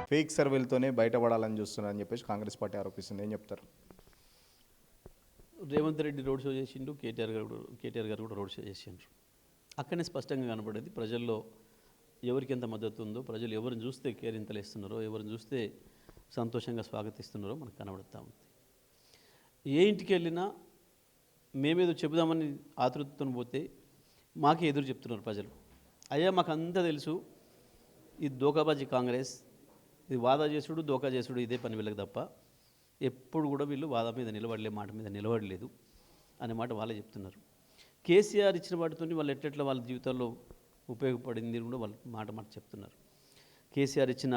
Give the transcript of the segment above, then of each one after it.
Fake సర్వేలతోనే బయటపడాలని చూస్తున్నారని చెప్పేసి Congress party ఆరోపిస్తుంది. ఏం చెప్తారు? రేవంత్ రెడ్డి రోడ్ షో చేసిండు, కేటీఆర్ గారు కూడా రోడ్ షో చేసిండ్రు. అక్కడనే స్పష్టంగా కనబడేది ప్రజల్లో ఎవరికి ఎంత మద్దతు ఉందో, ప్రజలు ఎవరిని చూస్తే కేరింతలు ఇస్తున్నారో, ఎవరిని చూస్తే సంతోషంగా స్వాగతిస్తున్నారో మనకు కనబడుతూ ఉంది. ఏ ఇంటికి వెళ్ళినా మేమేదో చెబుదామని ఆతృతతో పోతే మాకే ఎదురు చెప్తున్నారు ప్రజలు. అయ్యా మాకు అంతా తెలుసు, ఇది దోకాబాజీ కాంగ్రెస్, ఇది వాదా చేసుడు దోకా చేసుడు ఇదే పని వీళ్ళకి తప్ప ఎప్పుడు కూడా వీళ్ళు వాదా మీద నిలబడలే, మాట మీద నిలబడలేదు అనే మాట వాళ్ళే చెప్తున్నారు. కేసీఆర్ ఇచ్చిన వాటితో వాళ్ళు ఎట్లెట్లా వాళ్ళ జీవితాల్లో ఉపయోగపడింది కూడా వాళ్ళు మాట చెప్తున్నారు. కేసీఆర్ ఇచ్చిన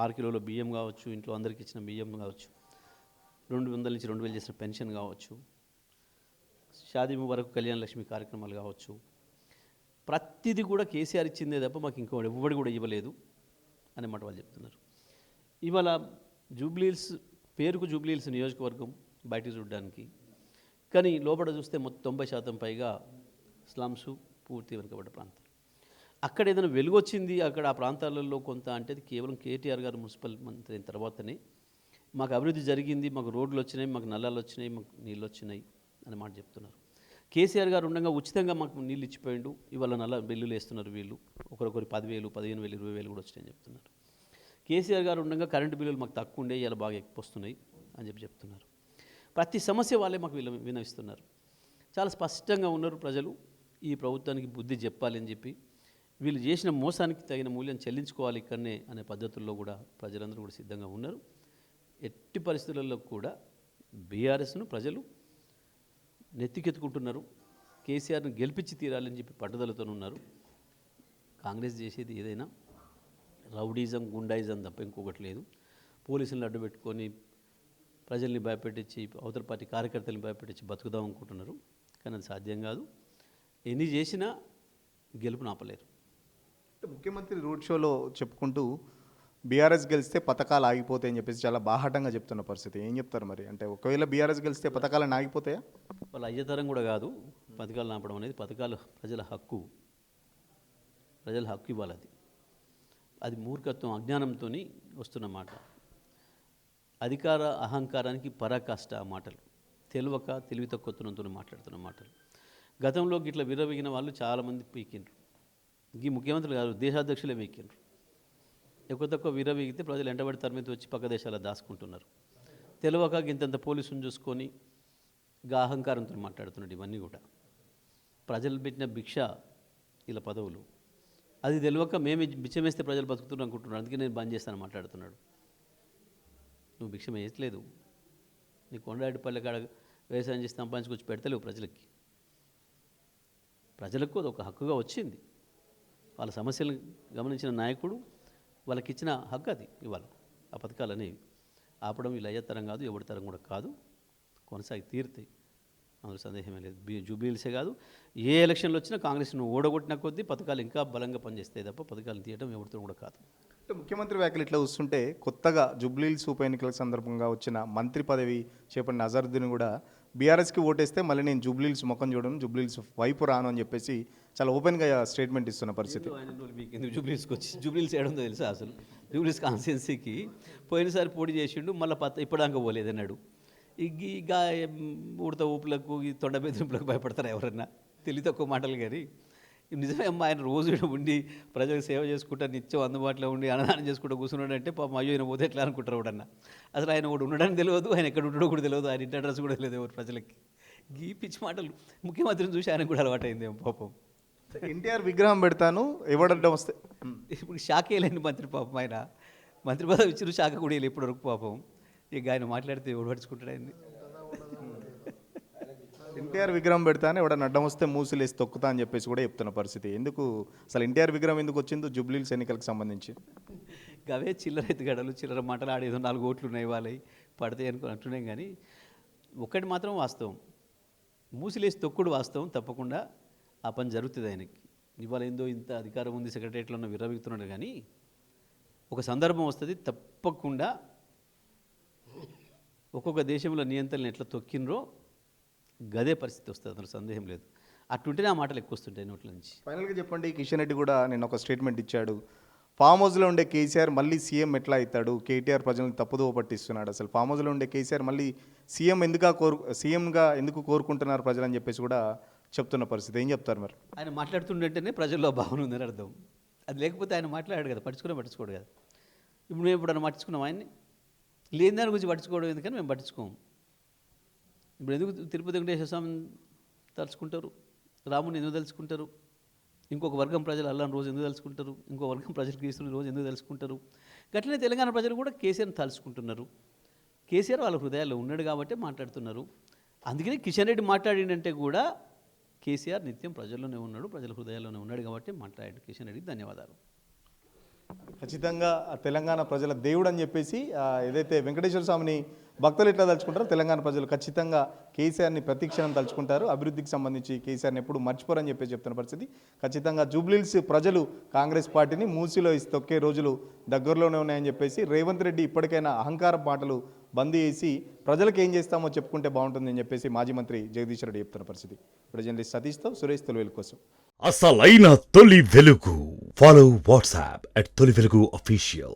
6 కిలోల బియ్యం కావచ్చు, ఇంట్లో అందరికి ఇచ్చిన బియ్యం కావచ్చు, 200 నుంచి 2000 చేసిన పెన్షన్ కావచ్చు, షాదీ వరకు కళ్యాణ లక్ష్మి కార్యక్రమాలు కావచ్చు, ప్రతిదీ కూడా కేసీఆర్ ఇచ్చిందే తప్ప మాకు ఇంకో ఎవ్వడు కూడా ఇవ్వలేదు అనే మాట వాళ్ళు చెప్తున్నారు. ఇవాళ జూబ్లీహిల్స్ పేరుకు జూబ్లీహిల్స్ నియోజకవర్గం బయటికి చూడడానికి, కానీ లోపల చూస్తే మొత్తం 90% పైగా స్లమ్స్, పూర్తి వెనుకబడ్డ ప్రాంతాలు. అక్కడ ఏదైనా వెలుగు వచ్చింది అక్కడ ఆ ప్రాంతాలలో కొంత అంటే అది కేవలం కేటీఆర్ గారు మున్సిపల్ మంత్రి అయిన తర్వాతనే మాకు అభివృద్ధి జరిగింది, మాకు రోడ్లు వచ్చినాయి, మాకు నల్లాలు వచ్చినాయి, మాకు నీళ్ళు వచ్చినాయి అని మాట చెప్తున్నారు. కేసీఆర్ గారు ఉండగా ఉచితంగా మాకు నీళ్ళు ఇచ్చిపోయిండు, ఇవాళ నల్ల బిల్లులు వేస్తున్నారు వీళ్ళు, ఒకరొకరు 10,000, 15,000, 20,000 కూడా వచ్చినాయని చెప్తున్నారు. కేసీఆర్ గారు ఉండగా కరెంటు బిల్లులు మాకు తక్కువ ఉండే, ఇలా బాగా ఎక్కువ వస్తున్నాయి అని చెప్తున్నారు. ప్రతి సమస్య వాళ్ళే మాకు వినవిస్తున్నారు. చాలా స్పష్టంగా ఉన్నారు ప్రజలు. ఈ ప్రభుత్వానికి బుద్ధి చెప్పాలి అని చెప్పి, వీళ్ళు చేసిన మోసానికి తగిన మూల్యం చెల్లించుకోవాలి ఇక్కడనే అనే పద్ధతుల్లో కూడా ప్రజలందరూ కూడా సిద్ధంగా ఉన్నారు. ఎట్టి పరిస్థితులలో కూడా బీఆర్ఎస్ను ప్రజలు నెత్తికెత్తుకుంటున్నారు. కేసీఆర్ను గెలిపించి తీరాలని చెప్పి పట్టుదలతో ఉన్నారు. కాంగ్రెస్ చేసేది ఏదైనా రౌడీజం, గుండాయిజం తప్ప ఇంకొకటి లేదు. పోలీసులను అడ్డు పెట్టుకొని ప్రజల్ని భయపెట్టించి, అవతల పార్టీ కార్యకర్తలను భయపెట్టించి బతుకుదాం అనుకుంటున్నారు. కానీ అది సాధ్యం కాదు. ఎన్ని చేసినా గెలుపును ఆపలేరు. ముఖ్యమంత్రి రోడ్ షోలో చెప్పుకుంటూ బీఆర్ఎస్ గెలిస్తే పథకాలు ఆగిపోతాయని చెప్పేసి చాలా బాహాటంగా చెప్తున్న పరిస్థితి. ఏం చెప్తారు మరి? అంటే ఒకవేళ బీఆర్ఎస్ గెలిస్తే పథకాలను ఆగిపోతాయా? వాళ్ళు అయ్యేతరం కూడా కాదు. పథకాలు ఆపడం అనేది పథకాలు ప్రజల హక్కు ఇవ్వాలి. అది మూర్ఖత్వం, అజ్ఞానంతో వస్తున్న మాట. అధికార అహంకారానికి పరాకాష్ట ఆ మాటలు. తెలివి తక్కువతనంతో మాట్లాడుతున్న మాటలు. గతంలో గిట్ల విరవిగిన వాళ్ళు చాలామంది పీకిండ్రు. ఈ ముఖ్యమంత్రులు కాదు, దేశాధ్యక్షులే పీకిండ్రు. ఎక్కువ తక్కువ విరవిగితే ప్రజలు ఎంటబడి తరమితి వచ్చి పక్క దేశాల్లో దాచుకుంటున్నారు. తెలియక ఇంతంత పోలీసుని చూసుకొని గా అహంకారంతో మాట్లాడుతున్నాడు. ఇవన్నీ కూడా ప్రజలు పెట్టిన భిక్ష ఇలా పదవులు. అది తెలియక మేమే బిచ్చమేస్తే ప్రజలు బతుకుతున్నారు అనుకుంటున్నారు. అందుకే నేను బంద్ చేస్తాను మాట్లాడుతున్నాడు. నువ్వు భిక్ష వేయట్లేదు. నీ కొండాడిపల్లె కాడ వ్యవసాయం చేసి సంపాదించుకొచ్చి పెడతలేవు ప్రజలకి. ప్రజలకు అది ఒక హక్కుగా వచ్చింది. వాళ్ళ సమస్యలను గమనించిన నాయకుడు వాళ్ళకి ఇచ్చిన హక్కు అది. ఇవాళ ఆ పథకాలు అనేవి ఆపడం వీళ్ళు అయ్యే తరం కాదు, ఎవరి తరం కూడా కాదు. కొనసాగి తీరుతాయి, అందులో సందేహమే లేదు. జూబ్లీహిల్సే కాదు, ఏ ఎలక్షన్లు వచ్చినా కాంగ్రెస్ను ఓడగొట్టిన కొద్దీ పథకాలు ఇంకా బలంగా పనిచేస్తాయి తప్ప పథకాలు తీయడం ఎవరితో కూడా కాదు. అంటే ముఖ్యమంత్రి వ్యాఖ్యలు ఇట్లా వస్తుంటే కొత్తగా జూబ్లీహిల్స్ ఉప ఎన్నికల సందర్భంగా వచ్చిన మంత్రి పదవి చేపట్టిన అజరుద్దీన్ కూడా బీఆర్ఎస్కి ఓటేస్తే మళ్ళీ నేను జూబ్లీహిల్స్ ముఖం చూడను, జూబ్లీహిల్స్ వైపు రాను అని చెప్పేసి చాలా ఓపెన్గా స్టేట్మెంట్ ఇస్తున్న పరిస్థితి. జూబ్లీహిల్స్కి వచ్చి జూబ్లీహిల్స్ ఏడుందో తెలుసా? అసలు జూబ్లీహిల్స్ కాన్స్టిట్యున్సీకి పోయినసారి పోటీ చేసిండు, మళ్ళీ ఇప్పటిదాకా పోలేదన్నాడు. ఇక ఉడత ఊపులకు, ఈ తొండ బెదిరింపులకు భయపడతారు ఎవరన్నా? తెలివి తక్కువ మాటలు. కానీ నిజమే అమ్మ, ఆయన రోజు ఉండి ప్రజలకు సేవ చేసుకుంటా, నిత్యం అందుబాటులో ఉండి అన్నదానం చేసుకుంటూ కూర్చున్నాడంటే పాపం అయ్యో ఆయన పోతే ఎట్లా అనుకుంటారు ఎవడన్నా? అసలు ఆయన కూడా ఉండడానికి తెలియదు, ఆయన ఎక్కడ ఉండడో కూడా తెలియదు, ఆయన ఇంటి అడ్రస్ కూడా తెలియదు ఎవరు ప్రజలకి. ఈ పిచ్చి మాటలు ముఖ్యమంత్రిని చూసి ఆయన కూడా అలవాటైంది ఏమో పాపం. ఎన్టీఆర్ విగ్రహం పెడతాను ఎవడడ్డం వస్తే ఇప్పుడు షాక్ వేయలేని మంత్రి పాపం. ఆయన మంత్రి పదవి ఇచ్చిన శాఖ కూడా వేయలేదు ఇప్పటివరకు పాపం. ఇక ఆయన మాట్లాడితే ఎవడు పడుచుకుంటాడు ఆయన్ని? ఎన్టీఆర్ విగ్రహం పెడతాను ఎవడన్నా అడ్డం వస్తే మూసిలేసి తొక్కుతా అని చెప్పేసి కూడా చెప్తున్న పరిస్థితి. ఎందుకు అసలు ఎన్టీఆర్ విగ్రహం ఎందుకు వచ్చిందో జూబ్లీహిల్స్ ఎన్నికలకు సంబంధించి? అవే చిల్లర ఎత్తుగడలు, చిల్లర మాటలు ఆడేదో 4 ఓట్లు ఉన్నాయి వాళ్ళవి పడతాయి అనుకుని అంటున్నాం. కానీ ఒక్కటి మాత్రం వాస్తవం, మూసిలేసి తొక్కుడు వాస్తవం. తప్పకుండా ఆ పని జరుగుతుంది ఆయనకి. ఇవాళ ఏందో ఇంత అధికారం ఉంది, సెక్రటరియట్లో ఉన్న విర్రవీగుతున్నాడు. కానీ ఒక సందర్భం వస్తుంది తప్పకుండా. ఒక్కొక్క దేశంలో నియంత్రణలు ఎట్లా తొక్కినరో గదే పరిస్థితి వస్తుంది, అందులో సందేహం లేదు. అటుంటేనే ఆ మాటలు ఎక్కువ వస్తుంటాయి నోట్ల నుంచి. ఫైనల్గా చెప్పండి, కిషన్ రెడ్డి కూడా నేను ఒక స్టేట్మెంట్ ఇచ్చాడు, ఫామ్ హౌస్లో ఉండే కేసీఆర్ మళ్ళీ సీఎం ఎట్లా అవుతాడు, కేటీఆర్ ప్రజలను తప్పుదోవ పట్టిస్తున్నాడు, అసలు ఫామ్ హౌస్లో ఉండే కేసీఆర్ మళ్ళీ సీఎంగా ఎందుకు కోరుకుంటున్నారు ప్రజలు అని చెప్పేసి కూడా చెప్తున్న పరిస్థితి. ఏం చెప్తారు మరి? ఆయన మాట్లాడుతుంటేనే ప్రజల్లో భావన ఉందని అర్థం. అది లేకపోతే ఆయన మాట్లాడాడు కదా, పట్టించుకోడు కదా. ఇప్పుడు మేము ఎప్పుడన్నా పట్టించుకున్నాం ఆయన్ని? లేని దాని గురించి పట్టించుకోవడం ఎందుకని మేము పట్టించుకోము. ఇప్పుడు ఎందుకు తిరుపతి వెంకటేశ్వర స్వామిని తలుచుకుంటారు, రాముని ఎందుకు తలుచుకుంటారు, ఇంకొక వర్గం ప్రజలు అల్లాని రోజు ఎందుకు తలుచుకుంటారు, ఇంకో వర్గం ప్రజలు క్రీస్తుని రోజు ఎందుకు తలుచుకుంటారు. గట్లనే తెలంగాణ ప్రజలు కూడా కేసీఆర్ని తలుచుకుంటున్నారు. కేసీఆర్ వాళ్ళ హృదయాల్లో ఉన్నాడు కాబట్టి మాట్లాడుతున్నారు. అందుకనే కిషన్ రెడ్డి మాట్లాడిందంటే కూడా కేసీఆర్ నిత్యం ప్రజల్లోనే ఉన్నాడు, ప్రజల హృదయాల్లోనే ఉన్నాడు కాబట్టి మాట్లాడాడు. కిషన్ రెడ్డికి ధన్యవాదాలు. ఖచ్చితంగా తెలంగాణ ప్రజల దేవుడు అని చెప్పేసి ఏదైతే వెంకటేశ్వర స్వామిని భక్తులు ఎట్లా తలుచుకుంటారో తెలంగాణ ప్రజలు ఖచ్చితంగా కేసీఆర్ని ప్రతిక్షణం తలుచుకుంటారు. అభివృద్ధికి సంబంధించి కేసీఆర్ని ఎప్పుడు మర్చిపోరని చెప్పేసి చెప్తున్న పరిస్థితి. ఖచ్చితంగా జూబ్లీహిల్స్ ప్రజలు కాంగ్రెస్ పార్టీని మూసిలో తొక్కే రోజులు దగ్గరలోనే ఉన్నాయని చెప్పేసి రేవంత్ రెడ్డి ఇప్పటికైనా అహంకార పాటలు బంద్ చేసి ప్రజలకు ఏం చేస్తామో చెప్పుకుంటే బాగుంటుందని చెప్పేసి మాజీ మంత్రి జగదీష్ రెడ్డి చెప్తున్న పరిస్థితి. ఇప్పుడు జర్నలిస్ట్ సతీష్తో సురేష్ తొలివేలు కోసం. అసలైన తొలి వెలుగు. ఫాలో వాట్సాప్ @తొలి వెలుగు official.